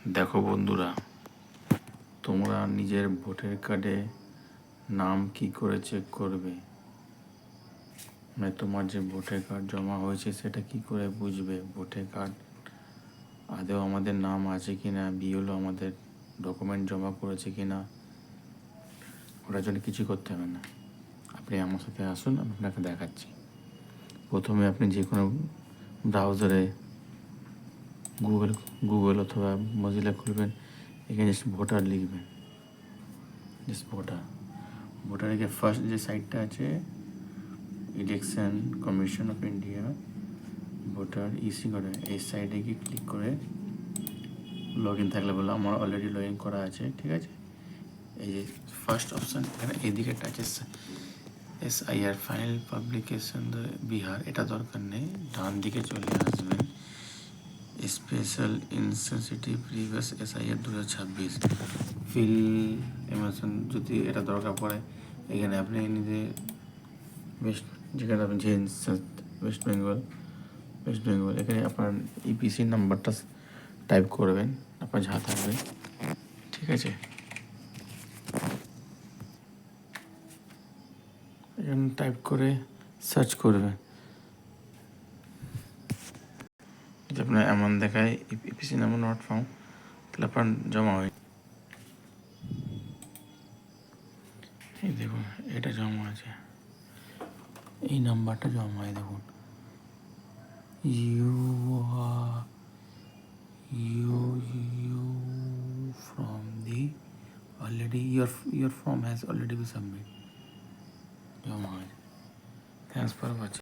দেখো বন্ধুরা, তোমরা নিজের ভোটার কার্ডে নাম কি করে চেক করবে? মানে তোমার যে ভোটার কার্ড জমা হয়েছে সেটা কি করে বুঝবে ভোটার কার্ড আদৌ আমাদের নাম আছে কি না, বিএলও আমাদের ডকুমেন্ট জমা করেছে কি না? ওটার জন্য কিছু করতে হবে না। আপনি আমার সাথে আসুন, আমি আপনাকে দেখাচ্ছি। প্রথমে আপনি যে কোনো ব্রাউজারে গুগল অথবা মজিলা খুলবেন, এখানে জাস্ট ভোটার লিখবেন, জাস্ট ভোটার লিখে ফার্স্ট যে সাইটটা আছে election commission of India voter EC করে, এই সাইটে গিয়ে ক্লিক করে লগ ইন থাকলে বলো, আমার অলরেডি লগ ইন করা আছে, ঠিক আছে। এই যে ফার্স্ট অপশান এখানে এদিকে আছে SIR ফাইনাল পাবলিকেশন বিহার, এটা দরকার নেই। ডান দিকে চলে আসবেন, special insensitive previous SIR 2026 fill এমার্জন, যদি এটা দরকার পড়ে এখানে আপনি নিজে যেখানে আপনি যে ওয়েস্ট বেঙ্গল এখানে আপনার ইপিসি নাম্বারটা টাইপ করবেন, আপনার যা থাকবে, ঠিক আছে। এখানে টাইপ করে সার্চ করবেন, যদি আপনার এমন দেখায় ইপিসি নাম্বার নট ফাউন্ড, তাহলে আপনার জমা হয়। এই দেখুন, এটা জমা আছে, এই নাম্বারটা জমা হয়, দেখুন you from the already your form has already been submitted. Thanks for watching.